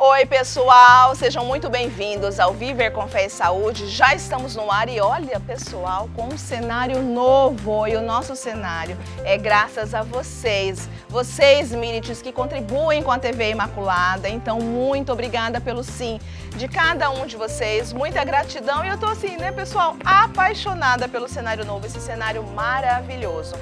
Oi pessoal, sejam muito bem-vindos ao Viver com Fé e Saúde. Já estamos no ar e olha pessoal, com um cenário novo, e o nosso cenário é graças a vocês, Mírites, que contribuem com a TV Imaculada. Então muito obrigada pelo sim de cada um de vocês, muita gratidão, e eu tô assim, né pessoal, apaixonada pelo cenário novo, esse cenário maravilhoso.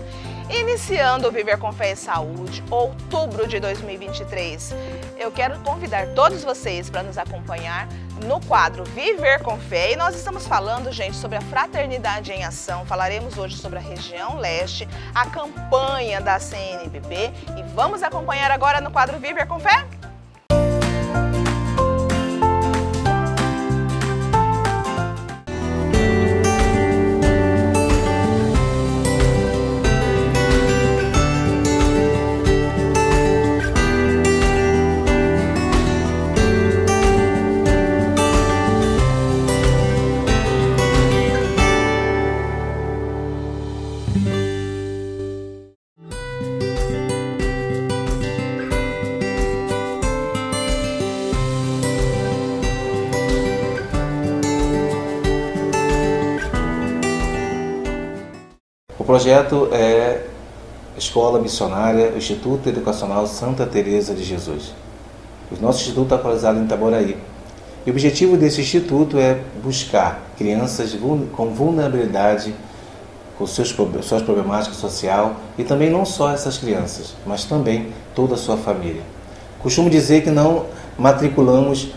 Iniciando o Viver com Fé e Saúde, outubro de 2023, eu quero convidar todos vocês para nos acompanhar no quadro Viver com Fé. E nós estamos falando, gente, sobre a Fraternidade em Ação. Falaremos hoje sobre a região leste, a campanha da CNBB. E vamos acompanhar agora no quadro Viver com Fé? O projeto é Escola Missionária, Instituto Educacional Santa Teresa de Jesus. O nosso instituto está localizado em Itaboraí. E o objetivo desse instituto é buscar crianças com vulnerabilidade, com suas problemáticas sociais, e também não só essas crianças, mas também toda a sua família. Costumo dizer que não matriculamos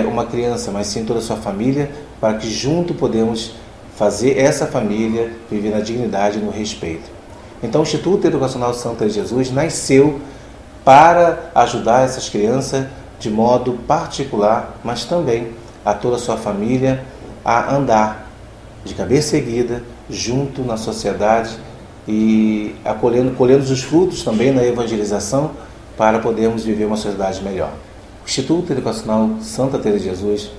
uma criança, mas sim toda a sua família, para que junto podemos fazer essa família viver na dignidade e no respeito. Então o Instituto Educacional Santa de Jesus nasceu para ajudar essas crianças de modo particular, mas também a toda a sua família a andar de cabeça erguida junto na sociedade e colhendo os frutos também na evangelização para podermos viver uma sociedade melhor. O Instituto Educacional Santa Teresa de Jesus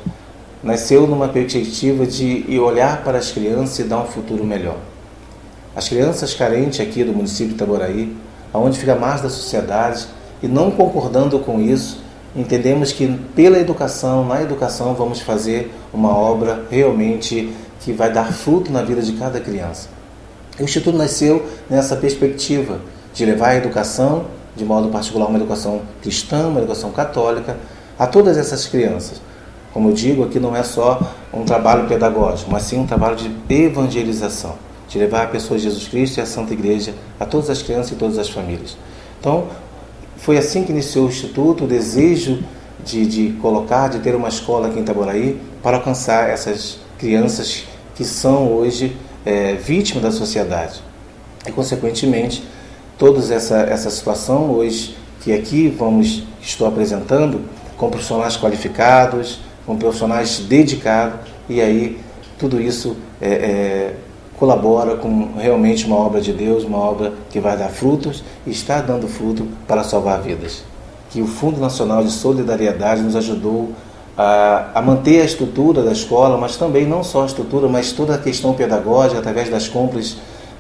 nasceu numa perspectiva de olhar para as crianças e dar um futuro melhor. As crianças carentes aqui do município de Itaboraí, onde fica mais da sociedade, e não concordando com isso, entendemos que pela educação, na educação, vamos fazer uma obra realmente que vai dar fruto na vida de cada criança. O Instituto nasceu nessa perspectiva de levar a educação, de modo particular uma educação cristã, uma educação católica, a todas essas crianças. Como eu digo, aqui não é só um trabalho pedagógico, mas sim um trabalho de evangelização, de levar a pessoa de Jesus Cristo e a Santa Igreja a todas as crianças e todas as famílias. Então, foi assim que iniciou o Instituto, o desejo de ter uma escola aqui em Itaboraí para alcançar essas crianças que são hoje vítimas da sociedade. E, consequentemente, toda essa situação hoje que aqui estou apresentando, com profissionais qualificados, com profissionais dedicados, e aí tudo isso colabora com realmente uma obra de Deus, uma obra que vai dar frutos e está dando fruto para salvar vidas. Que o Fundo Nacional de Solidariedade nos ajudou a manter a estrutura da escola, mas também não só a estrutura, mas toda a questão pedagógica, através das compras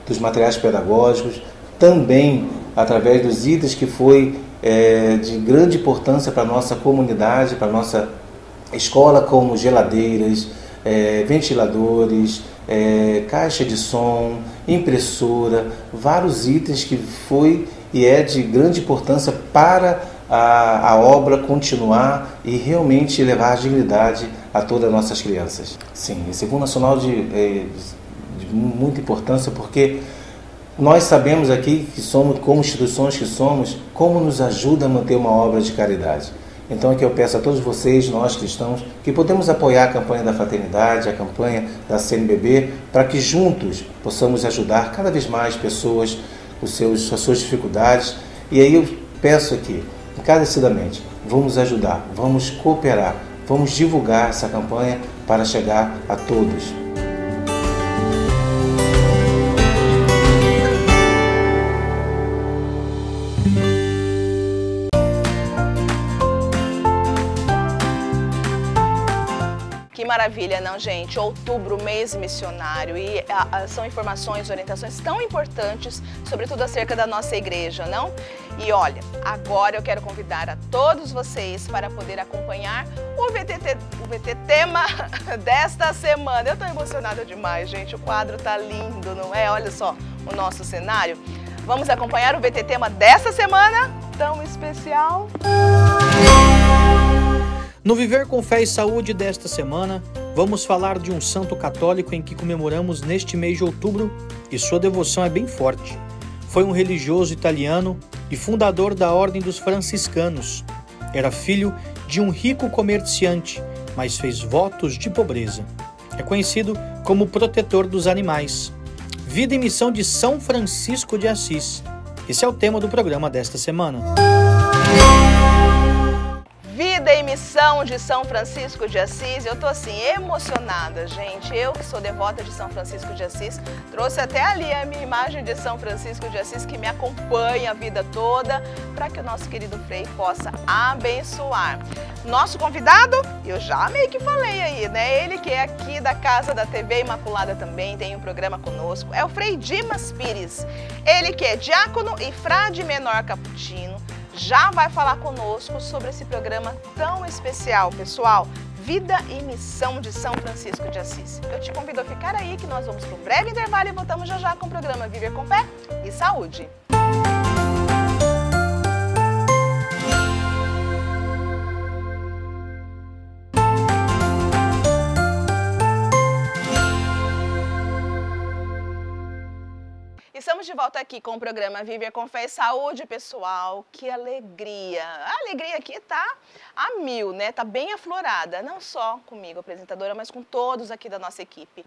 dos materiais pedagógicos, também através dos itens que foi de grande importância para a nossa comunidade, para a nossa escola, como geladeiras, ventiladores, caixa de som, impressora, vários itens que foi e é de grande importância para a obra continuar e realmente levar a dignidade a todas as nossas crianças. Sim, esse Fundo Nacional de muita importância, porque nós sabemos aqui que somos, como instituições que somos, como nos ajuda a manter uma obra de caridade. Então aqui eu peço a todos vocês, nós cristãos, que podemos apoiar a campanha da Fraternidade, a campanha da CNBB, para que juntos possamos ajudar cada vez mais pessoas com as suas dificuldades. E aí eu peço aqui, encarecidamente, vamos ajudar, vamos cooperar, vamos divulgar essa campanha para chegar a todos. Que maravilha, não, gente? Outubro, mês missionário, e são informações, orientações tão importantes, sobretudo acerca da nossa igreja, não? E olha, agora eu quero convidar a todos vocês para poder acompanhar o VT Tema desta semana. Eu tô emocionada demais, gente, o quadro tá lindo, não é? Olha só o nosso cenário. Vamos acompanhar o VT Tema desta semana, tão especial. No Viver com Fé e Saúde desta semana, vamos falar de um santo católico em que comemoramos neste mês de outubro e sua devoção é bem forte. Foi um religioso italiano e fundador da Ordem dos Franciscanos. Era filho de um rico comerciante, mas fez votos de pobreza. É conhecido como protetor dos animais. Vida e missão de São Francisco de Assis. Esse é o tema do programa desta semana. Vida e missão de São Francisco de Assis. Eu tô assim emocionada, gente. Eu que sou devota de São Francisco de Assis, trouxe até ali a minha imagem de São Francisco de Assis que me acompanha a vida toda, para que o nosso querido Frei possa abençoar. Nosso convidado, eu já meio que falei aí, né? Ele que é aqui da casa da TV Imaculada também, tem um programa conosco, é o Frei Dimas Pires. Ele que é diácono e frade menor caputino, já vai falar conosco sobre esse programa tão especial, pessoal. Vida e Missão de São Francisco de Assis. Eu te convido a ficar aí que nós vamos para um breve intervalo e voltamos já já com o programa Viver com Fé e Saúde. Estamos de volta aqui com o programa Viver com Fé e Saúde, pessoal. Que alegria! A alegria aqui tá a mil, né? Tá bem aflorada, não só comigo, apresentadora, mas com todos aqui da nossa equipe.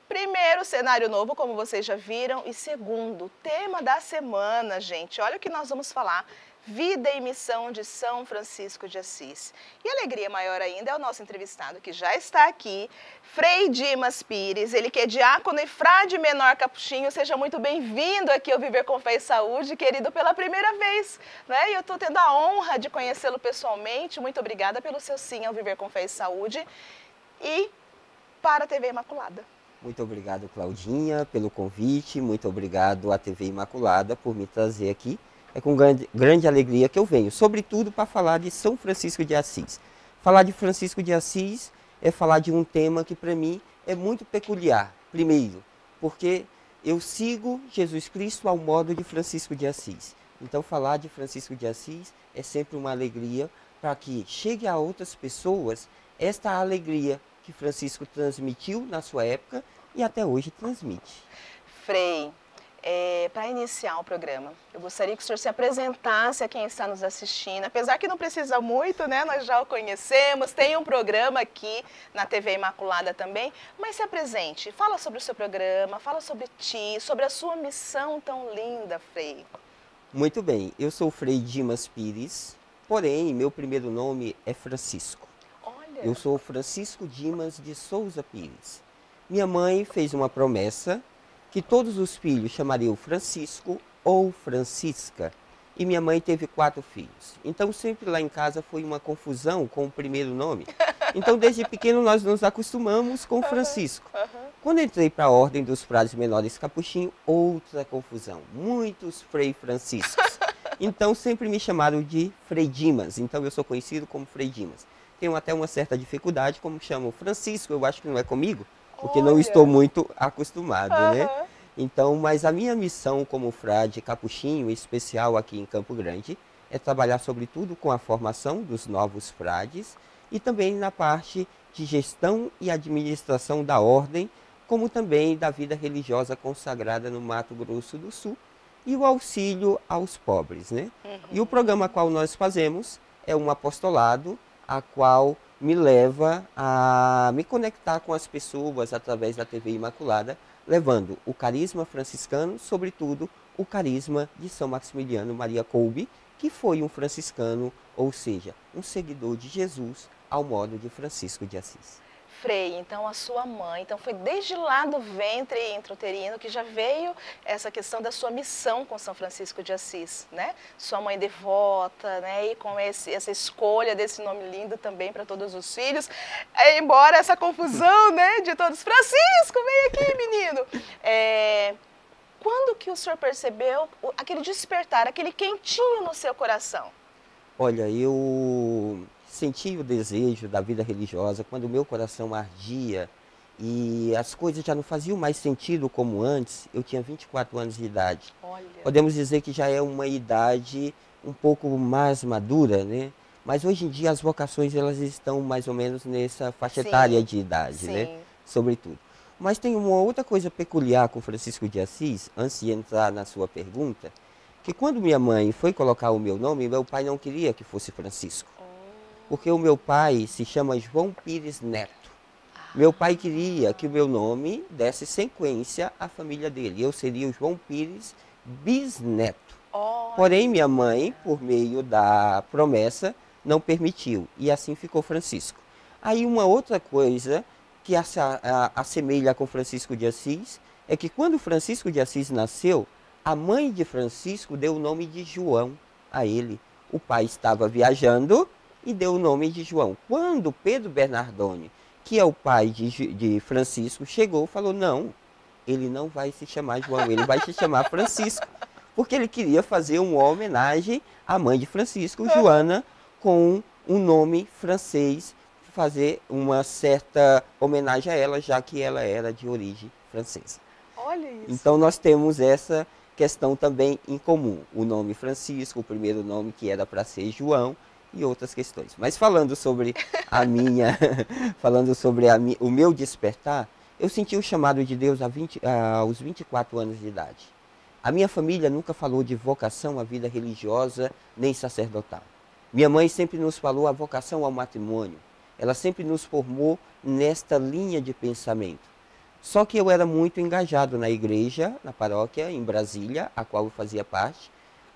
Primeiro, cenário novo, como vocês já viram. E segundo, tema da semana, gente. Olha o que nós vamos falar. Vida e missão de São Francisco de Assis. E alegria maior ainda é o nosso entrevistado que já está aqui, Frei Dimas Pires, ele que é diácono e frade menor capuchinho. Seja muito bem-vindo aqui ao Viver com Fé e Saúde, querido, pela primeira vez, né? E eu estou tendo a honra de conhecê-lo pessoalmente. Muito obrigada pelo seu sim ao Viver com Fé e Saúde e para a TV Imaculada. Muito obrigado, Claudinha, pelo convite. Muito obrigado à TV Imaculada por me trazer aqui. É com grande alegria que eu venho, sobretudo para falar de São Francisco de Assis. Falar de Francisco de Assis é falar de um tema que para mim é muito peculiar. Primeiro, porque eu sigo Jesus Cristo ao modo de Francisco de Assis. Então falar de Francisco de Assis é sempre uma alegria para que chegue a outras pessoas esta alegria que Francisco transmitiu na sua época e até hoje transmite. Frei, para iniciar o programa, eu gostaria que o senhor se apresentasse a quem está nos assistindo, apesar que não precisa muito, né? Nós já o conhecemos, tem um programa aqui na TV Imaculada também, mas se apresente, fala sobre o seu programa, fala sobre ti, sobre a sua missão tão linda, Frei. Muito bem, eu sou o Frei Dimas Pires, porém meu primeiro nome é Francisco. Olha. Eu sou Francisco Dimas de Souza Pires. Minha mãe fez uma promessa que todos os filhos chamariam Francisco ou Francisca. E minha mãe teve 4 filhos. Então sempre lá em casa foi uma confusão com o primeiro nome. Então desde pequeno nós nos acostumamos com Francisco. Quando entrei para a Ordem dos Frades Menores Capuchinho, outra confusão. Muitos Frei Franciscos. Então sempre me chamaram de Frei Dimas. Então eu sou conhecido como Frei Dimas. Tenho até uma certa dificuldade, como chamo Francisco, eu acho que não é comigo. Porque não estou muito acostumado, né? Então, mas a minha missão como frade capuchinho, especial aqui em Campo Grande, é trabalhar sobretudo com a formação dos novos frades e também na parte de gestão e administração da ordem, como também da vida religiosa consagrada no Mato Grosso do Sul e o auxílio aos pobres, né? E o programa qual nós fazemos é um apostolado, a qual me leva a me conectar com as pessoas através da TV Imaculada, levando o carisma franciscano, sobretudo o carisma de São Maximiliano Maria Kolbe, que foi um franciscano, ou seja, um seguidor de Jesus ao modo de Francisco de Assis. Frei, então a sua mãe, então foi desde lá do ventre intrauterino que já veio essa questão da sua missão com São Francisco de Assis, né? Sua mãe devota, né? E com essa escolha desse nome lindo também para todos os filhos, embora essa confusão, né, de todos, Francisco, vem aqui, menino. Quando que o senhor percebeu aquele despertar, aquele quentinho no seu coração? Olha, eu senti o desejo da vida religiosa quando o meu coração ardia e as coisas já não faziam mais sentido como antes. Eu tinha 24 anos de idade. Olha. Podemos dizer que já é uma idade um pouco mais madura, né? Mas hoje em dia as vocações elas estão mais ou menos nessa faixa etária de idade, né? Sobretudo. Mas tem uma outra coisa peculiar com Francisco de Assis, antes de entrar na sua pergunta, que quando minha mãe foi colocar o meu nome, meu pai não queria que fosse Francisco. Porque o meu pai se chama João Pires Neto. Meu pai queria que o meu nome desse sequência à família dele. Eu seria o João Pires Bisneto. Porém, minha mãe, por meio da promessa, não permitiu. E assim ficou Francisco. Aí uma outra coisa que assemelha com Francisco de Assis é que quando Francisco de Assis nasceu, a mãe de Francisco deu o nome de João a ele. O pai estava viajando e deu o nome de João. Quando Pedro Bernardoni, que é o pai de Francisco, chegou, falou, não, ele não vai se chamar João, ele vai se chamar Francisco. Porque ele queria fazer uma homenagem à mãe de Francisco, Joana, com um nome francês, fazer uma certa homenagem a ela, já que ela era de origem francesa. Olha isso. Então nós temos essa questão também em comum. O nome Francisco, o primeiro nome que era para ser João e outras questões. Mas falando sobre o meu despertar, eu senti o chamado de Deus aos 24 anos de idade. A minha família nunca falou de vocação à vida religiosa nem sacerdotal. Minha mãe sempre nos falou a vocação ao matrimônio. Ela sempre nos formou nesta linha de pensamento. Só que eu era muito engajado na igreja, na paróquia, em Brasília, a qual eu fazia parte.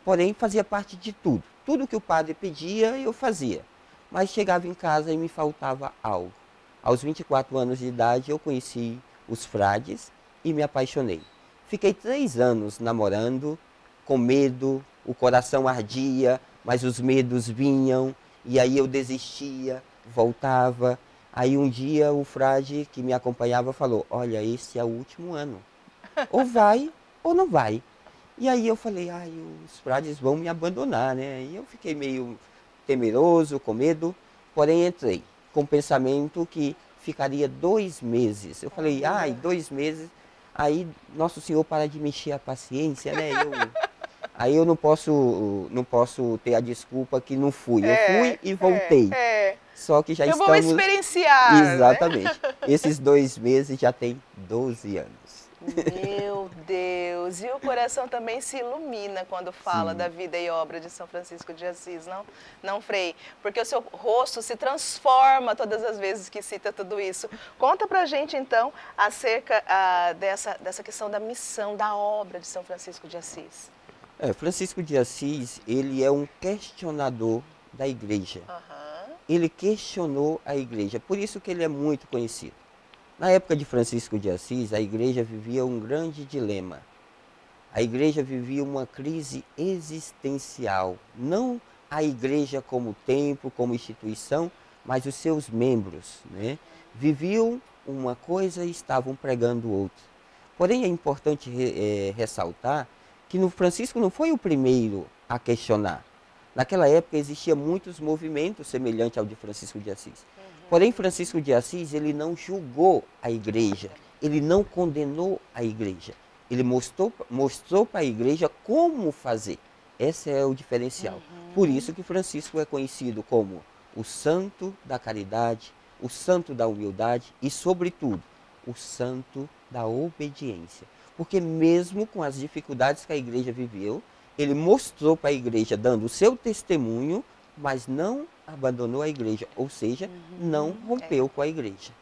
Porém, fazia parte de tudo. Tudo que o padre pedia, eu fazia. Mas chegava em casa e me faltava algo. Aos 24 anos de idade, eu conheci os frades e me apaixonei. Fiquei 3 anos namorando, com medo, o coração ardia, mas os medos vinham, e aí eu desistia, voltava. Aí um dia o frade que me acompanhava falou, olha, esse é o último ano, ou vai ou não vai. E aí eu falei, ai, os frades vão me abandonar, né? E eu fiquei meio temeroso, com medo, porém entrei com o pensamento que ficaria 2 meses. Eu falei, ai, 2 meses, aí Nosso Senhor para de me encher a paciência, né? Aí eu não posso ter a desculpa que não fui. Eu fui e voltei. Só que já estamos... Vamos experienciar. Exatamente. Né? Esses 2 meses já tem 12 anos. Meu Deus! E o coração também se ilumina quando fala da vida e obra de São Francisco de Assis, não, Frei? Porque o seu rosto se transforma todas as vezes que cita tudo isso. Conta pra gente, então, acerca dessa questão da missão, da obra de São Francisco de Assis. Francisco de Assis, ele é um questionador da igreja. Ele questionou a igreja, por isso que ele é muito conhecido. Na época de Francisco de Assis, a igreja vivia um grande dilema. A igreja vivia uma crise existencial. Não a igreja como templo, como instituição, mas os seus membros, né? Viviam uma coisa e estavam pregando outra. Porém, é importante ressaltar que Francisco não foi o primeiro a questionar. Naquela época existiam muitos movimentos semelhantes ao de Francisco de Assis. Porém, Francisco de Assis, ele não julgou a igreja, ele não condenou a igreja. Ele mostrou para a igreja como fazer. Esse é o diferencial. Por isso que Francisco é conhecido como o santo da caridade, o santo da humildade e, sobretudo, o santo da obediência. Porque mesmo com as dificuldades que a igreja viveu, ele mostrou para a igreja, dando o seu testemunho, mas não abandonou a igreja, ou seja, não rompeu com a igreja.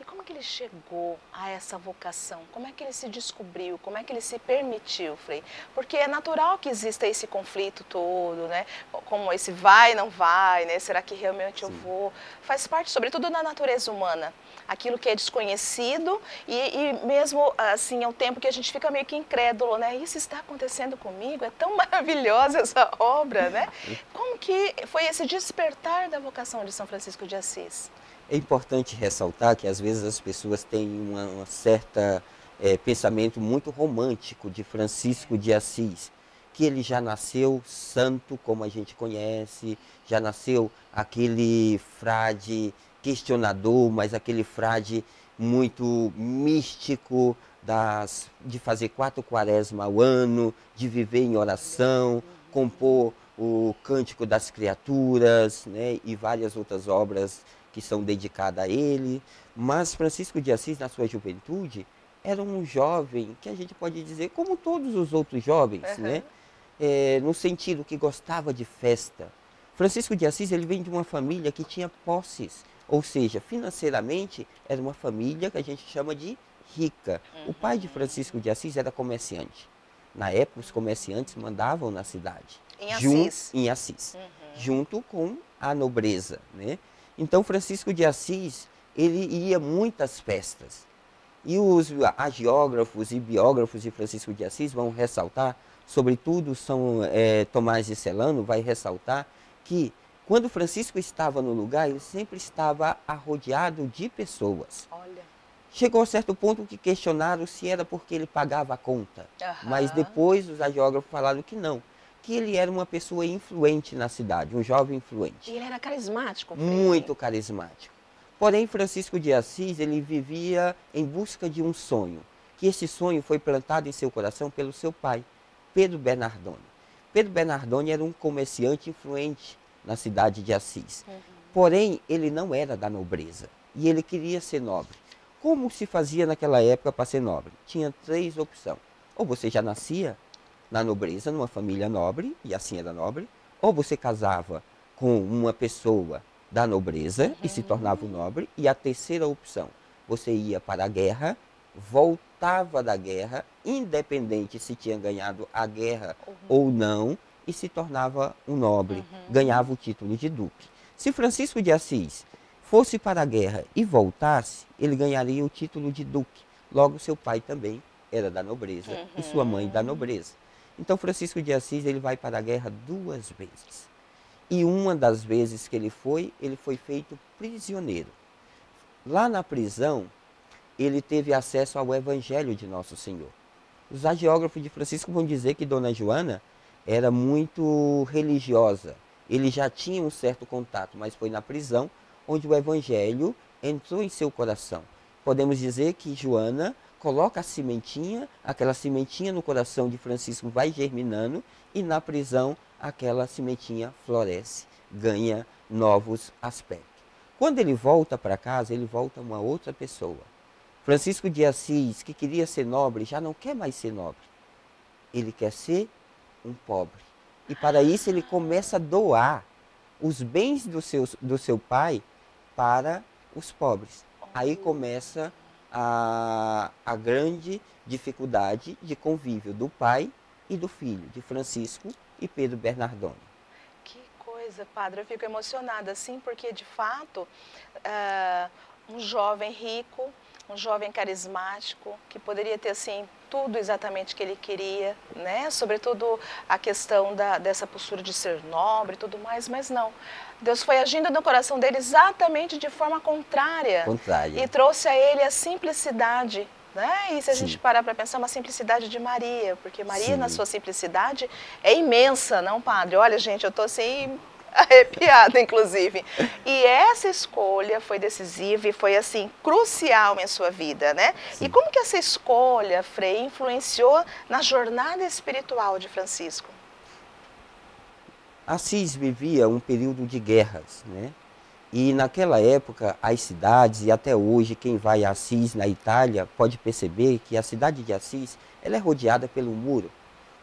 E como que ele chegou a essa vocação? Como é que ele se descobriu? Como é que ele se permitiu, Frei? Porque é natural que exista esse conflito todo, né? Como esse vai, não vai, né? Será que realmente eu vou? Faz parte, sobretudo, da natureza humana. Aquilo que é desconhecido e mesmo, assim, é um tempo que a gente fica meio que incrédulo, né? Isso está acontecendo comigo? É tão maravilhosa essa obra, né? Como que foi esse despertar da vocação de São Francisco de Assis? É importante ressaltar que às vezes as pessoas têm uma certa pensamento muito romântico de Francisco de Assis, que ele já nasceu santo como a gente conhece, já nasceu aquele frade questionador, mas aquele frade muito místico de fazer 4 quaresmas ao ano, de viver em oração, compor o Cântico das Criaturas, né, e várias outras obras que são dedicadas a ele. Mas Francisco de Assis, na sua juventude, era um jovem que a gente pode dizer, como todos os outros jovens, né? No sentido que gostava de festa. Francisco de Assis, ele vem de uma família que tinha posses, ou seja, financeiramente era uma família que a gente chama de rica. O pai de Francisco de Assis era comerciante. Na época, os comerciantes mandavam na cidade. Em Assis. Junto com a nobreza, né? Então, Francisco de Assis, ele ia a muitas festas. E os agiógrafos e biógrafos de Francisco de Assis vão ressaltar, sobretudo Tomás de Celano vai ressaltar que quando Francisco estava no lugar, ele sempre estava rodeado de pessoas. Olha. Chegou a certo ponto que questionaram se era porque ele pagava a conta. Mas depois os agiógrafos falaram que não, que ele era uma pessoa influente na cidade, um jovem influente. E ele era carismático? Muito carismático. Porém, Francisco de Assis, ele vivia em busca de um sonho, que esse sonho foi plantado em seu coração pelo seu pai, Pedro Bernardone. Pedro Bernardone era um comerciante influente na cidade de Assis. Porém, ele não era da nobreza e ele queria ser nobre. Como se fazia naquela época para ser nobre? Tinha 3 opções. Ou você já nascia na nobreza, numa família nobre, e assim era nobre, ou você casava com uma pessoa da nobreza e se tornava um nobre, e a terceira opção, você ia para a guerra, voltava da guerra, independente se tinha ganhado a guerra ou não, e se tornava um nobre, ganhava o título de duque. Se Francisco de Assis fosse para a guerra e voltasse, ele ganharia o título de duque. Logo, seu pai também era da nobreza e sua mãe da nobreza. Então, Francisco de Assis, ele vai para a guerra 2 vezes. E uma das vezes que ele foi feito prisioneiro. Lá na prisão, ele teve acesso ao Evangelho de Nosso Senhor. Os agiógrafos de Francisco vão dizer que Dona Joana era muito religiosa. Ele já tinha um certo contato, mas foi na prisão onde o Evangelho entrou em seu coração. Podemos dizer que Joana coloca a sementinha, aquela sementinha no coração de Francisco vai germinando e na prisão aquela sementinha floresce, ganha novos aspectos. Quando ele volta para casa, ele volta uma outra pessoa. Francisco de Assis, que queria ser nobre, já não quer mais ser nobre. Ele quer ser um pobre. E para isso ele começa a doar os bens do seu pai para os pobres. Aí começa a grande dificuldade de convívio do pai e do filho, de Francisco e Pedro Bernardone. Que coisa, padre, eu fico emocionada assim, porque de fato, um jovem rico, um jovem carismático, que poderia ter assim tudo exatamente que ele queria, né? Sobretudo a questão dessa postura de ser nobre e tudo mais, mas não. Deus foi agindo no coração dele exatamente de forma contrária. E trouxe a ele a simplicidade, né? E se a gente parar para pensar, uma simplicidade de Maria, porque Maria, na sua simplicidade, é imensa, não, padre? Olha, gente, eu estou assim arrepiada, inclusive. E essa escolha foi decisiva e foi, assim, crucial em sua vida, né? E como que essa escolha, Frei, influenciou na jornada espiritual de Francisco? Assis vivia um período de guerras, né? E naquela época, as cidades, e até hoje, quem vai a Assis, na Itália, pode perceber que a cidade de Assis, ela é rodeada pelo muro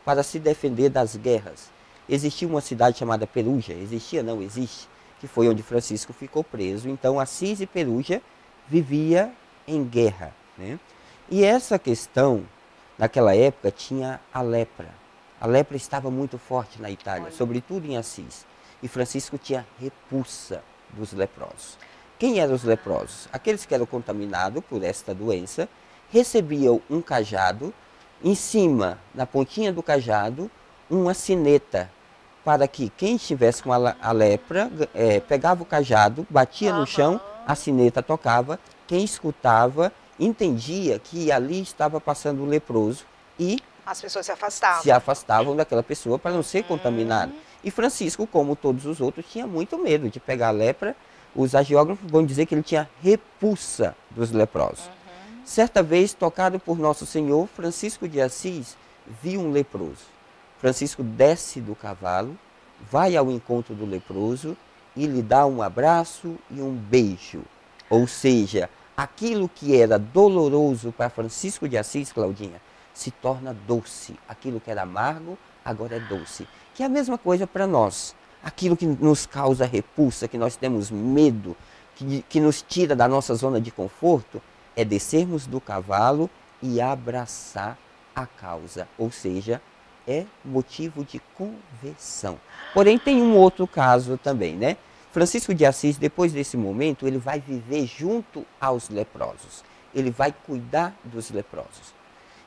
para se defender das guerras. Existia uma cidade chamada Perugia, existia, não existe, que foi onde Francisco ficou preso. Então, Assis e Perugia vivia em guerra, né? E essa questão, naquela época, tinha a lepra. A lepra estava muito forte na Itália, sobretudo em Assis. E Francisco tinha repulsa dos leprosos. Quem eram os leprosos? Aqueles que eram contaminados por esta doença, recebiam um cajado, em cima, na pontinha do cajado, uma sineta, para que quem estivesse com a lepra, pegava o cajado, batia no chão, a sineta tocava, quem escutava entendia que ali estava passando o leproso e as pessoas se afastavam daquela pessoa para não ser contaminado. E Francisco, como todos os outros, tinha muito medo de pegar a lepra. Os agiógrafos vão dizer que ele tinha repulsa dos leprosos. Certa vez, tocado por Nosso Senhor, Francisco de Assis viu um leproso. Francisco desce do cavalo, vai ao encontro do leproso e lhe dá um abraço e um beijo. Ou seja, aquilo que era doloroso para Francisco de Assis, Claudinha, se torna doce. Aquilo que era amargo, agora é doce. Que é a mesma coisa para nós. Aquilo que nos causa repulsa, que nós temos medo, que nos tira da nossa zona de conforto, é descermos do cavalo e abraçar a causa. Ou seja, é motivo de conversão. Porém, tem um outro caso também, né? Francisco de Assis, depois desse momento, ele vai viver junto aos leprosos. Ele vai cuidar dos leprosos.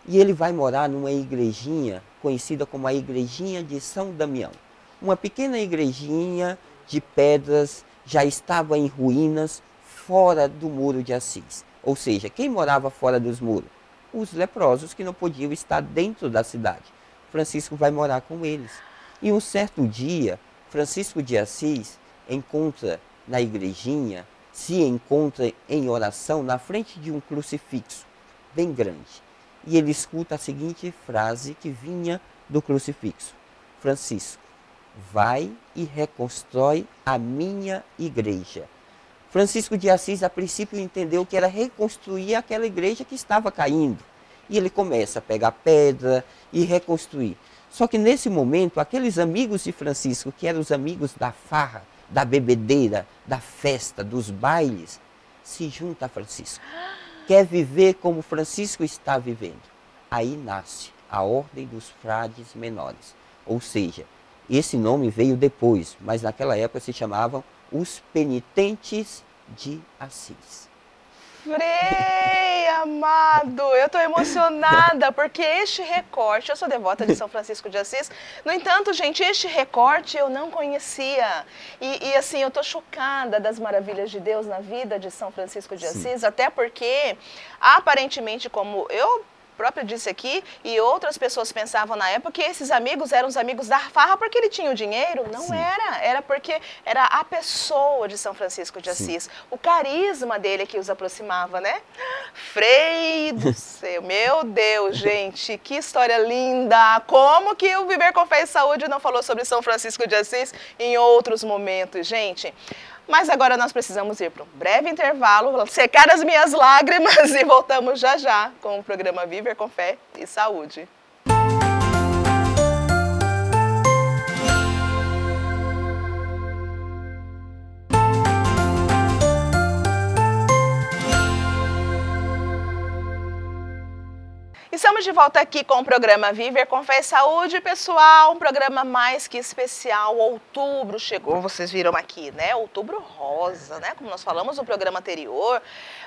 E ele vai morar numa igrejinha conhecida como a Igrejinha de São Damião. Uma pequena igrejinha de pedras, já estava em ruínas, fora do muro de Assis. Ou seja, quem morava fora dos muros? Os leprosos que não podiam estar dentro da cidade. Francisco vai morar com eles. E um certo dia, Francisco de Assis encontra na igrejinha, se encontra em oração na frente de um crucifixo bem grande. E ele escuta a seguinte frase que vinha do crucifixo: Francisco, vai e reconstrói a minha igreja. Francisco de Assis, a princípio, entendeu que era reconstruir aquela igreja que estava caindo. E ele começa a pegar pedra e reconstruir. Só que nesse momento, aqueles amigos de Francisco, que eram os amigos da farra, da bebedeira, da festa, dos bailes, se juntam a Francisco. Quer viver como Francisco está vivendo. Aí nasce a Ordem dos Frades Menores. Ou seja, esse nome veio depois, mas naquela época se chamavam os Penitentes de Assis. Frei, amado, eu estou emocionada, porque este recorte, eu sou devota de São Francisco de Assis, no entanto, gente, este recorte eu não conhecia, e assim, eu estou chocada das maravilhas de Deus na vida de São Francisco de Assis, até porque, aparentemente, como eu próprio disse aqui, e outras pessoas pensavam na época que esses amigos eram os amigos da farra porque ele tinha o dinheiro. Não era porque era a pessoa de São Francisco de Assis, o carisma dele que os aproximava, né? Frei do céu, meu Deus, gente, que história linda! Como que o Viver com Fé e Saúde não falou sobre São Francisco de Assis em outros momentos, gente? Mas agora nós precisamos ir para um breve intervalo, secar as minhas lágrimas e voltamos já já com o programa Viver com Fé e Saúde. Estamos de volta aqui com o programa Viver com Fé e Saúde, pessoal, um programa mais que especial. Outubro chegou, vocês viram aqui, né? Outubro rosa, né? Como nós falamos no programa anterior.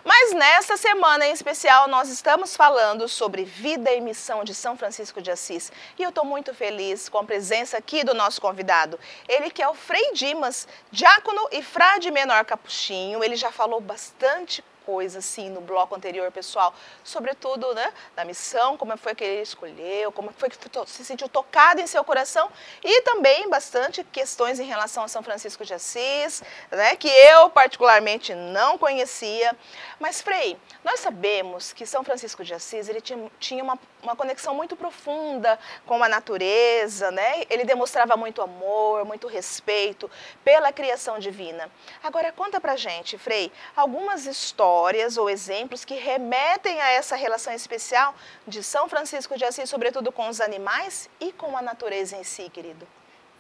Mas nessa semana em especial nós estamos falando sobre vida e missão de São Francisco de Assis. E eu estou muito feliz com a presença aqui do nosso convidado. Ele que é o Frei Dimas, diácono e frade menor capuchinho. Ele já falou bastante coisa assim no bloco anterior, pessoal, sobretudo, né, da missão, como foi que ele escolheu, como foi que se sentiu tocado em seu coração, e também bastante questões em relação a São Francisco de Assis, né, que eu particularmente não conhecia. Mas, Frei, nós sabemos que São Francisco de Assis, ele tinha uma conexão muito profunda com a natureza, né? Ele demonstrava muito amor, muito respeito pela criação divina. Agora, conta pra gente, Frei, algumas histórias ou exemplos que remetem a essa relação especial de São Francisco de Assis, sobretudo com os animais e com a natureza em si, querido.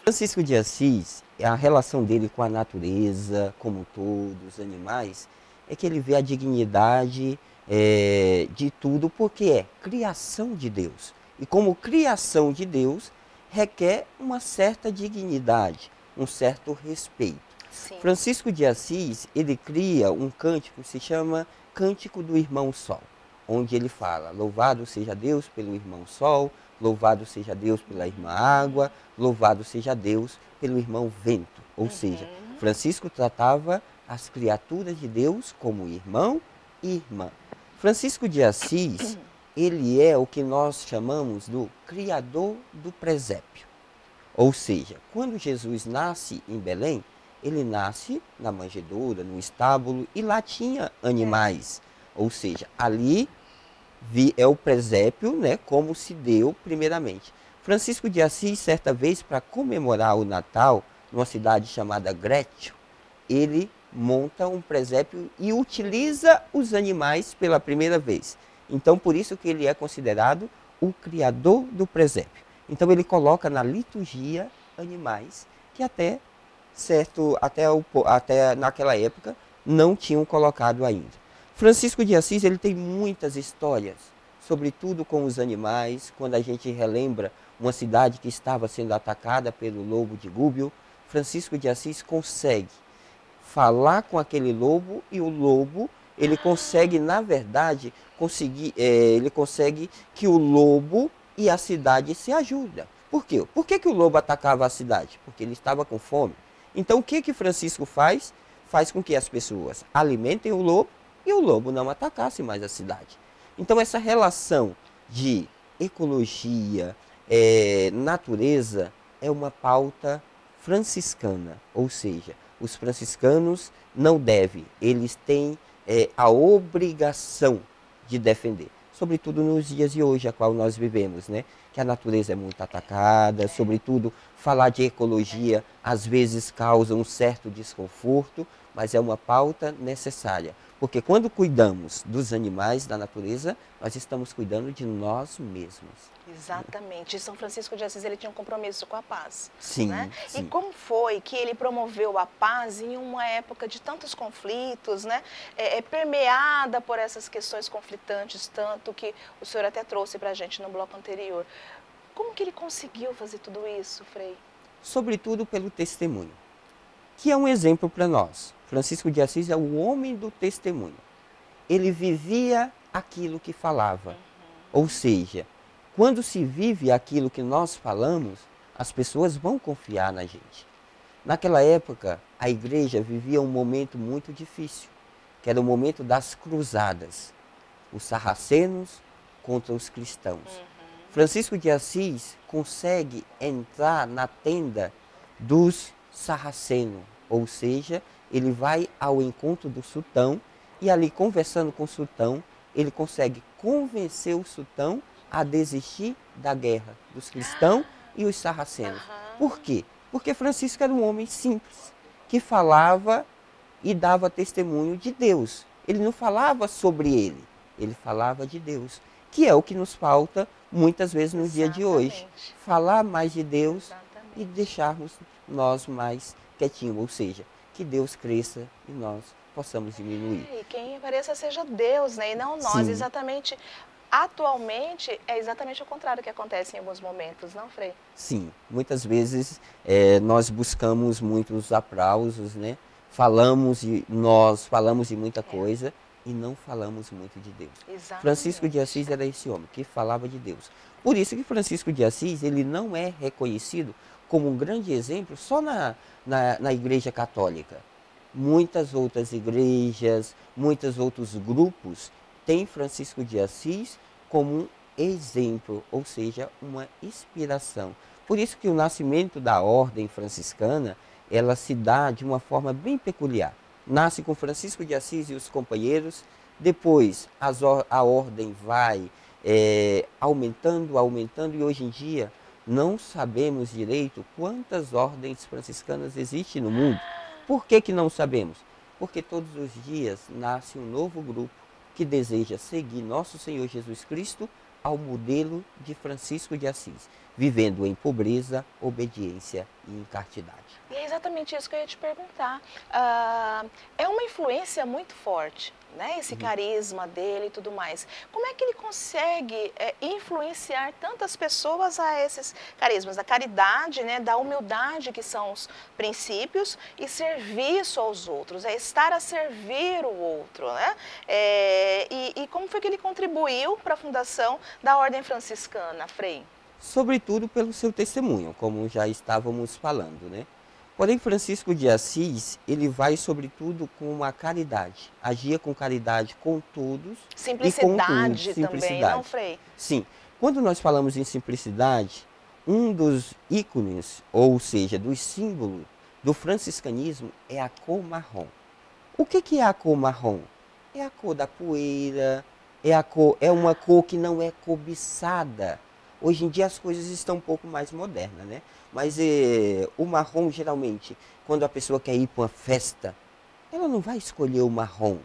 Francisco de Assis, a relação dele com a natureza, como um todo, os animais, é que ele vê a dignidade de tudo, porque é criação de Deus. E como criação de Deus, requer uma certa dignidade, um certo respeito. Sim. Francisco de Assis, ele cria um cântico que se chama Cântico do Irmão Sol, onde ele fala: louvado seja Deus pelo irmão Sol, louvado seja Deus pela irmã Água, louvado seja Deus pelo irmão Vento. Ou seja, Francisco tratava as criaturas de Deus como irmão e irmã. Francisco de Assis, ele é o que nós chamamos do criador do presépio. Ou seja, quando Jesus nasce em Belém, ele nasce na manjedoura, no estábulo, e lá tinha animais. Ou seja, ali é o presépio, né, como se deu primeiramente. Francisco de Assis, certa vez, para comemorar o Natal, numa cidade chamada Grécio, ele monta um presépio e utiliza os animais pela primeira vez. Então, por isso que ele é considerado o criador do presépio. Então, ele coloca na liturgia animais que até naquela época não tinham colocado ainda. Francisco de Assis, ele tem muitas histórias, sobretudo com os animais. Quando a gente relembra uma cidade que estava sendo atacada pelo lobo de Gúbio, Francisco de Assis consegue falar com aquele lobo, e o lobo, ele consegue, na verdade, ele consegue que o lobo e a cidade se ajudem. Por quê? Por que o lobo atacava a cidade? Porque ele estava com fome. Então, o que Francisco faz? Faz com que as pessoas alimentem o lobo e o lobo não atacasse mais a cidade. Então, essa relação de ecologia, natureza, é uma pauta franciscana. Ou seja, os franciscanos não devem, eles têm a obrigação de defender. Sobretudo nos dias de hoje, a qual nós vivemos, né? Que a natureza é muito atacada, sobretudo falar de ecologia às vezes causa um certo desconforto, mas é uma pauta necessária. Porque quando cuidamos dos animais, da natureza, nós estamos cuidando de nós mesmos. Exatamente. E São Francisco de Assis, ele tinha um compromisso com a paz. Sim, né? sim. E como foi que ele promoveu a paz em uma época de tantos conflitos, né? Permeada por essas questões conflitantes, tanto que o senhor até trouxe para a gente no bloco anterior. Como que ele conseguiu fazer tudo isso, Frei? Sobretudo pelo testemunho, que é um exemplo para nós. Francisco de Assis é o homem do testemunho. Ele vivia aquilo que falava. Ou seja, quando se vive aquilo que nós falamos, as pessoas vão confiar na gente. Naquela época, a igreja vivia um momento muito difícil, que era o momento das cruzadas. Os sarracenos contra os cristãos. Francisco de Assis consegue entrar na tenda dos sarracenos, ou seja, ele vai ao encontro do sultão e ali, conversando com o sultão, ele consegue convencer o sultão a desistir da guerra dos cristãos e os sarracenos. Por quê? Porque Francisco era um homem simples, que falava e dava testemunho de Deus. Ele não falava sobre ele falava de Deus, que é o que nos falta muitas vezes no dia de hoje. Falar mais de Deus e deixarmos nós mais quietinhos, ou seja, que Deus cresça e nós possamos diminuir. E quem apareça seja Deus, né? E não nós. Sim. Exatamente. Atualmente, é exatamente o contrário que acontece em alguns momentos, não, Frei? Sim, muitas vezes nós buscamos muitos aplausos, né? Nós falamos de muita coisa e não falamos muito de Deus. Exatamente. Francisco de Assis era esse homem que falava de Deus. Por isso que Francisco de Assis, ele não é reconhecido como um grande exemplo só na Igreja Católica. Muitas outras igrejas, muitos outros grupos têm Francisco de Assis como um exemplo, ou seja, uma inspiração. Por isso que o nascimento da ordem franciscana, ela se dá de uma forma bem peculiar. Nasce com Francisco de Assis e os companheiros, depois a ordem vai aumentando, e hoje em dia não sabemos direito quantas ordens franciscanas existem no mundo. Por que não sabemos? Porque todos os dias nasce um novo grupo que deseja seguir nosso Senhor Jesus Cristo ao modelo de Francisco de Assis. vivendo em pobreza, obediência e em castidade. E é exatamente isso que eu ia te perguntar. É uma influência muito forte, né? Esse carisma dele e tudo mais. Como é que ele consegue influenciar tantas pessoas a esses carismas? Da caridade, né? Da humildade, que são os princípios, e serviço aos outros, é estar a servir o outro, né? E como foi que ele contribuiu para a fundação da Ordem Franciscana, Frei? Sobretudo pelo seu testemunho, como já estávamos falando, né? Porém, Francisco de Assis, ele vai sobretudo com a caridade, agia com caridade com todos e com tudo. Também, não, Frei? Sim. Quando nós falamos em simplicidade, um dos ícones, ou seja, dos símbolos do franciscanismo é a cor marrom. O que é a cor marrom? É a cor da poeira, é uma cor que não é cobiçada. Hoje em dia as coisas estão um pouco mais modernas, né? Mas o marrom, geralmente, quando a pessoa quer ir para uma festa, ela não vai escolher o marrom.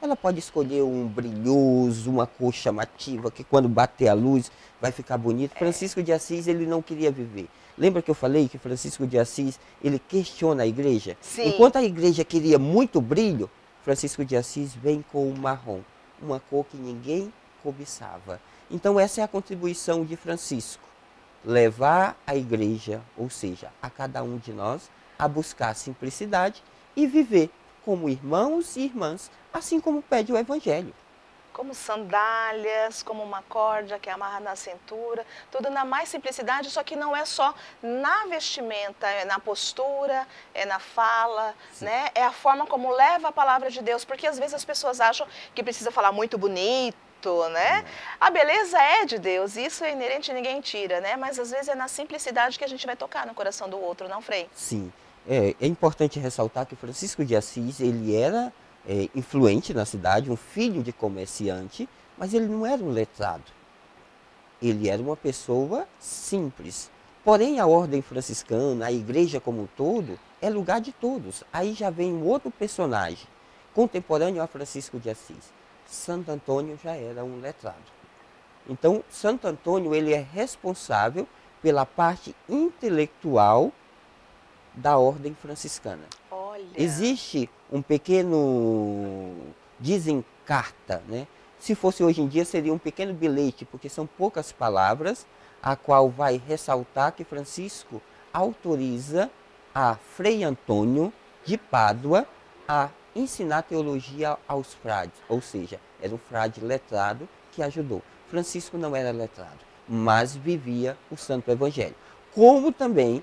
Ela pode escolher um brilhoso, uma cor chamativa, que quando bater a luz vai ficar bonito. Francisco de Assis, ele não queria viver. Lembra que eu falei que Francisco de Assis, ele questiona a igreja? Sim. Enquanto a igreja queria muito brilho, Francisco de Assis vem com o marrom, uma cor que ninguém cobiçava. Então essa é a contribuição de Francisco, levar a igreja, ou seja, a cada um de nós, a buscar a simplicidade e viver como irmãos e irmãs, assim como pede o Evangelho. Como sandálias, como uma corda que amarra na cintura, tudo na mais simplicidade, só que não é só na vestimenta, é na postura, é na fala, né? É a forma como leva a palavra de Deus, porque às vezes as pessoas acham que precisa falar muito bonito, né? A beleza é de Deus, isso é inerente, ninguém tira, né? Mas às vezes é na simplicidade que a gente vai tocar no coração do outro, não, Frei? Sim, é importante ressaltar que Francisco de Assis, ele era influente na cidade, um filho de comerciante, mas ele não era um letrado. Ele era uma pessoa simples. Porém, a ordem franciscana, a igreja como um todo, é lugar de todos. Aí já vem um outro personagem, contemporâneo a Francisco de Assis. Santo Antônio já era um letrado. Então, Santo Antônio, ele é responsável pela parte intelectual da ordem franciscana. Olha. Existe um pequeno, dizem carta, né? Se fosse hoje em dia seria um pequeno bilhete, porque são poucas palavras, a qual vai ressaltar que Francisco autoriza a Frei Antônio de Pádua a ensinar teologia aos frades, ou seja, era um frade letrado que ajudou. Francisco não era letrado, mas vivia o Santo Evangelho. Como também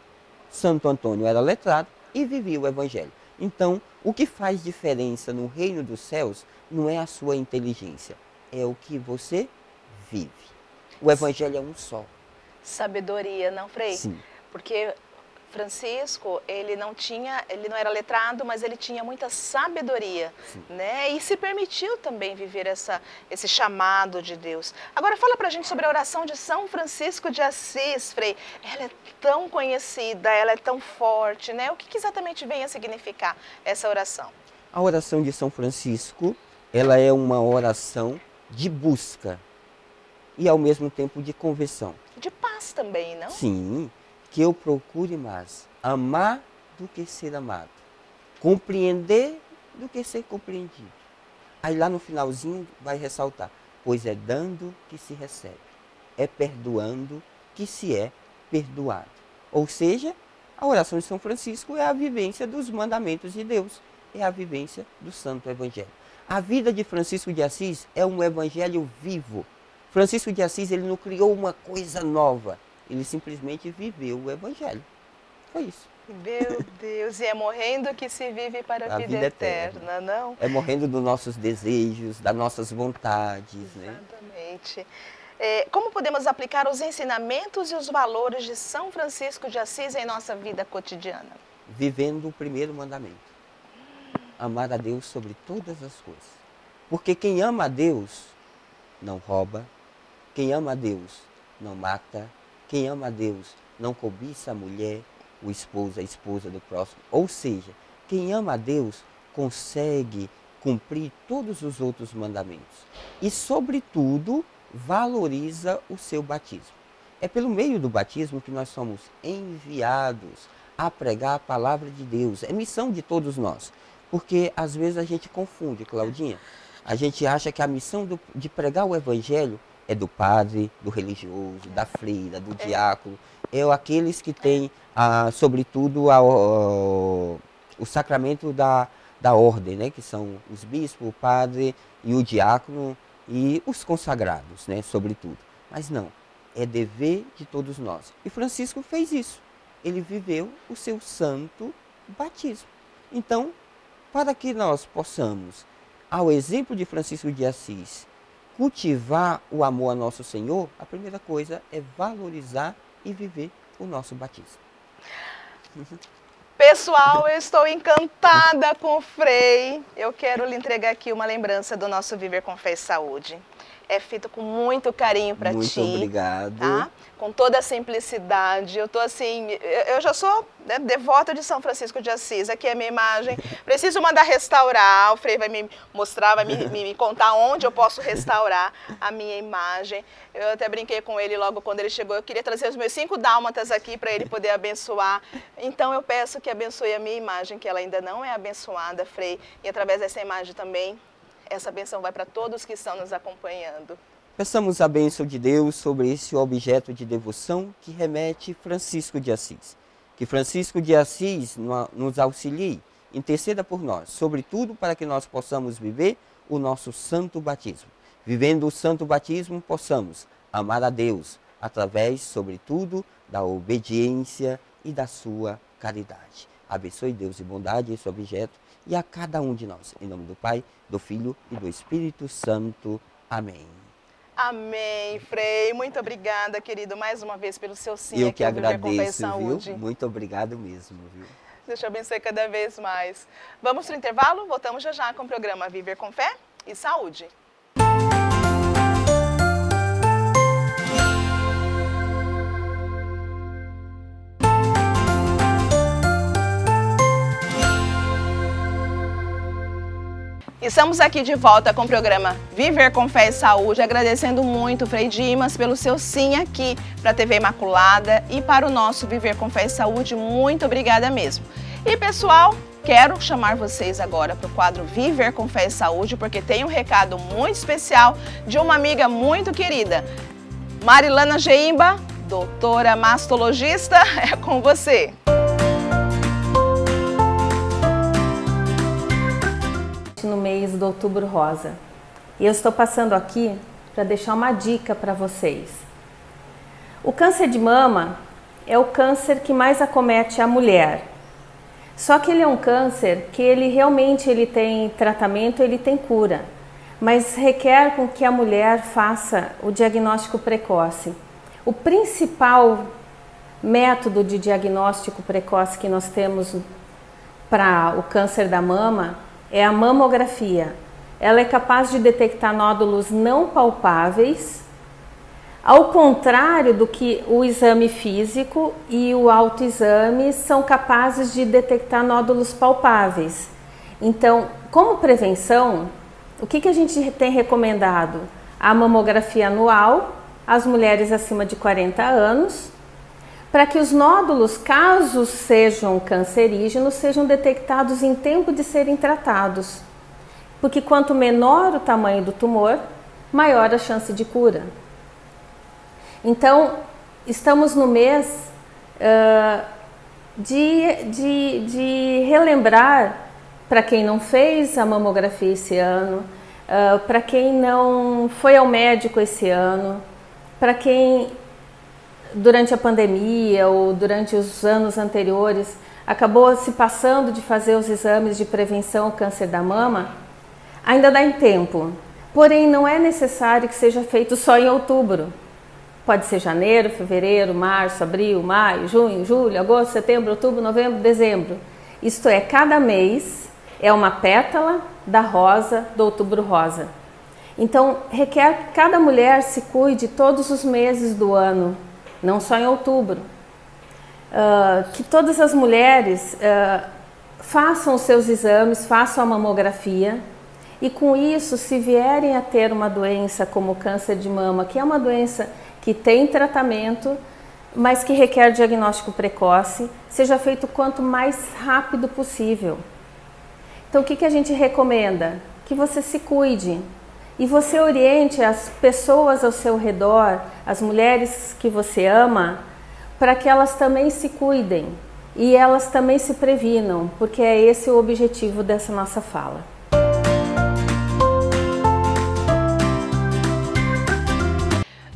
Santo Antônio era letrado e vivia o Evangelho. Então, o que faz diferença no reino dos céus não é a sua inteligência, é o que você vive. O Evangelho é um só. Sabedoria, não, Frei? Sim. Porque Francisco, ele não era letrado, mas ele tinha muita sabedoria, né? E se permitiu também viver esse chamado de Deus. Agora fala pra gente sobre a oração de São Francisco de Assis, Frei. Ela é tão conhecida, ela é tão forte, né? O que exatamente vem a significar essa oração? A oração de São Francisco, ela é uma oração de busca e ao mesmo tempo de conversão. De paz também, não? Sim. Que eu procure mais amar do que ser amado, compreender do que ser compreendido. Aí lá no finalzinho vai ressaltar, pois é dando que se recebe, é perdoando que se é perdoado. Ou seja, a oração de São Francisco é a vivência dos mandamentos de Deus, é a vivência do Santo Evangelho. A vida de Francisco de Assis é um evangelho vivo. Francisco de Assis, ele não criou uma coisa nova. Ele simplesmente viveu o Evangelho. Foi isso. Meu Deus, e é morrendo que se vive para a vida eterna, não? É morrendo dos nossos desejos, das nossas vontades, né? Exatamente. Como podemos aplicar os ensinamentos e os valores de São Francisco de Assis em nossa vida cotidiana? Vivendo o primeiro mandamento. Amar a Deus sobre todas as coisas. Porque quem ama a Deus não rouba, quem ama a Deus não mata, quem ama a Deus não cobiça a mulher, o esposo, a esposa do próximo. Ou seja, quem ama a Deus consegue cumprir todos os outros mandamentos. E, sobretudo, valoriza o seu batismo. É pelo meio do batismo que nós somos enviados a pregar a palavra de Deus. É missão de todos nós. Porque às vezes a gente confunde, Claudinha. A gente acha que a missão de pregar o evangelho é do padre, do religioso, da freira, do diácono. É aqueles que têm, sobretudo, o sacramento da ordem, né? Que são os bispos, o padre e o diácono e os consagrados, né? Sobretudo. Mas não, é dever de todos nós. E Francisco fez isso. Ele viveu o seu santo batismo. Então, para que nós possamos, ao exemplo de Francisco de Assis, cultivar o amor a nosso Senhor, a primeira coisa é valorizar e viver o nosso batismo. Pessoal, eu estou encantada com o Frei. Eu quero lhe entregar aqui uma lembrança do nosso Viver com Fé e Saúde. É feito com muito carinho para ti. Muito obrigado. Tá? Com toda a simplicidade. Eu tô assim, eu já sou, né, devota de São Francisco de Assis. Aqui é a minha imagem. Preciso mandar restaurar. O Frei vai me mostrar, vai me contar onde eu posso restaurar a minha imagem. Eu até brinquei com ele logo quando ele chegou. Eu queria trazer os meus 5 dálmatas aqui para ele poder abençoar. Então eu peço que abençoe a minha imagem, que ela ainda não é abençoada, Frei. E através dessa imagem também, essa bênção vai para todos que estão nos acompanhando. Peçamos a bênção de Deus sobre esse objeto de devoção que remete Francisco de Assis. Que Francisco de Assis nos auxilie, interceda por nós, sobretudo para que nós possamos viver o nosso santo batismo. Vivendo o santo batismo, possamos amar a Deus através, sobretudo, da obediência e da sua caridade. Abençoe Deus e bondade esse objeto e a cada um de nós. Em nome do Pai, do Filho e do Espírito Santo. Amém. Amém, Frei. Muito obrigada, querido, mais uma vez pelo seu sim. Eu que agradeço, viu? Muito obrigado mesmo, viu? Deus te abençoe cada vez mais. Vamos para o intervalo? Voltamos já já com o programa Viver com Fé e Saúde. Estamos aqui de volta com o programa Viver com Fé e Saúde, agradecendo muito o Frei Dimas pelo seu sim aqui para a TV Imaculada e para o nosso Viver com Fé e Saúde. Muito obrigada mesmo. E pessoal, quero chamar vocês agora para o quadro Viver com Fé e Saúde, porque tem um recado muito especial de uma amiga muito querida, Marilana Geimba, doutora mastologista, é com você. No mês do Outubro Rosa. E eu estou passando aqui para deixar uma dica para vocês. O câncer de mama é o câncer que mais acomete a mulher. Só que ele é um câncer que ele realmente tem tratamento, ele tem cura, mas requer com que a mulher faça o diagnóstico precoce. O principal método de diagnóstico precoce que nós temos para o câncer da mama é a mamografia. Ela é capaz de detectar nódulos não palpáveis, ao contrário do que o exame físico e o autoexame são capazes de detectar nódulos palpáveis. Então, como prevenção, o que a gente tem recomendado? A mamografia anual, às mulheres acima de 40 anos, para que os nódulos, caso sejam cancerígenos, sejam detectados em tempo de serem tratados. Porque quanto menor o tamanho do tumor, maior a chance de cura. Então, estamos no mês de relembrar, para quem não fez a mamografia esse ano, para quem não foi ao médico esse ano, para quem durante a pandemia ou durante os anos anteriores acabou se passando de fazer os exames de prevenção ao câncer da mama, ainda dá em tempo. Porém, não é necessário que seja feito só em outubro. Pode ser janeiro, fevereiro, março, abril, maio, junho, julho, agosto, setembro, outubro, novembro, dezembro. Isto é, cada mês é uma pétala da rosa, do Outubro Rosa. Então, requer que cada mulher se cuide todos os meses do ano, não só em outubro. Que todas as mulheres façam os seus exames, façam a mamografia e com isso, se vierem a ter uma doença como o câncer de mama, que é uma doença que tem tratamento, mas que requer diagnóstico precoce, seja feito quanto mais rápido possível. Então, o que a gente recomenda? Que você se cuide e você oriente as pessoas ao seu redor, as mulheres que você ama, para que elas também se cuidem e elas também se previnam, porque é esse o objetivo dessa nossa fala.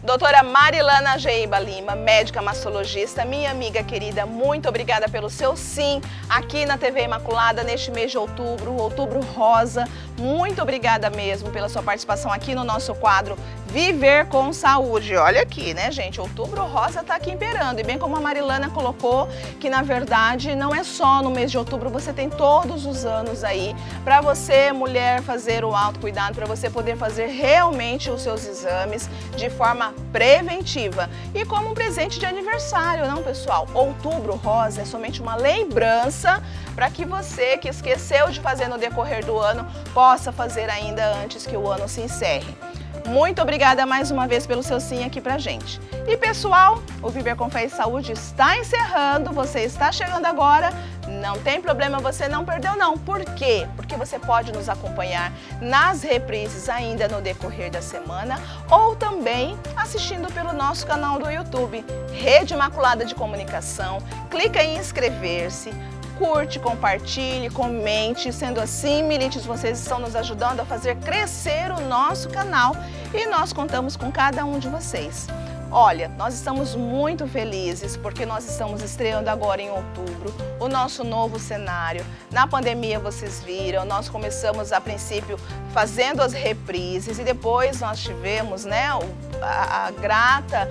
Doutora Marilana Geiba Lima, médica mastologista, minha amiga querida, muito obrigada pelo seu sim aqui na TV Imaculada neste mês de outubro, Outubro Rosa. Muito obrigada mesmo pela sua participação aqui no nosso quadro Viver com Saúde. Olha aqui, né, gente? Outubro Rosa está aqui imperando. E bem como a Marilana colocou, que na verdade não é só no mês de outubro, você tem todos os anos aí para você, mulher, fazer o autocuidado, para você poder fazer realmente os seus exames de forma preventiva e como um presente de aniversário, não, pessoal? Outubro Rosa é somente uma lembrança para que você que esqueceu de fazer no decorrer do ano possa fazer ainda antes que o ano se encerre. Muito obrigada mais uma vez pelo seu sim aqui pra gente. E pessoal, o Viver com Fé e Saúde está encerrando, você está chegando agora, não tem problema, você não perdeu não. Por quê? Porque você pode nos acompanhar nas reprises ainda no decorrer da semana ou também assistindo pelo nosso canal do YouTube, Rede Imaculada de Comunicação. Clica em inscrever-se. Curte, compartilhe, comente, sendo assim, milites, vocês estão nos ajudando a fazer crescer o nosso canal e nós contamos com cada um de vocês. Olha, nós estamos muito felizes porque nós estamos estreando agora em outubro o nosso novo cenário. Na pandemia vocês viram, nós começamos a princípio fazendo as reprises e depois nós tivemos, né, a grata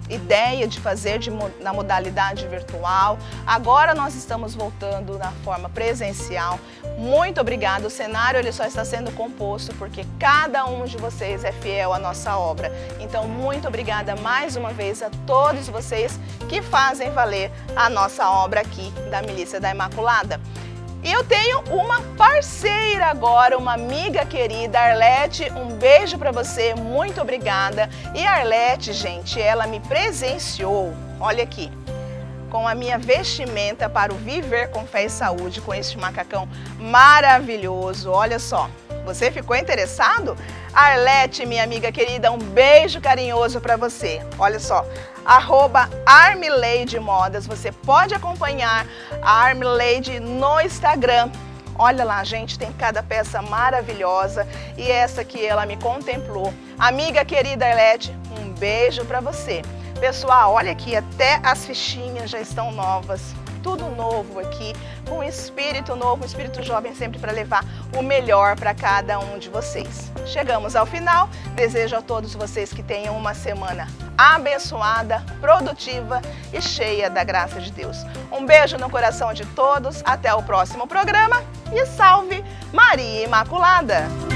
ideia de fazer na modalidade virtual. Agora nós estamos voltando na forma presencial. Muito obrigada, o cenário ele só está sendo composto porque cada um de vocês é fiel à nossa obra. Então, muito obrigada mais uma vez a todos vocês que fazem valer a nossa obra aqui da Milícia da Imaculada. E eu tenho uma parceira agora, uma amiga querida, Arlete, um beijo para você, muito obrigada. E a Arlete, gente, ela me presenteou, olha aqui, com a minha vestimenta para o Viver com Fé e Saúde, com este macacão maravilhoso, olha só. Você ficou interessado? Arlete, minha amiga querida, um beijo carinhoso para você. Olha só, @ArmLadyModas, você pode acompanhar a ArmLady no Instagram. Olha lá, gente, tem cada peça maravilhosa e essa que ela me contemplou. Amiga querida Arlete, um beijo para você. Pessoal, olha aqui, até as fichinhas já estão novas. Tudo novo aqui, com um espírito novo, um espírito jovem sempre para levar o melhor para cada um de vocês. Chegamos ao final, desejo a todos vocês que tenham uma semana abençoada, produtiva e cheia da graça de Deus. Um beijo no coração de todos, até o próximo programa e salve Maria Imaculada!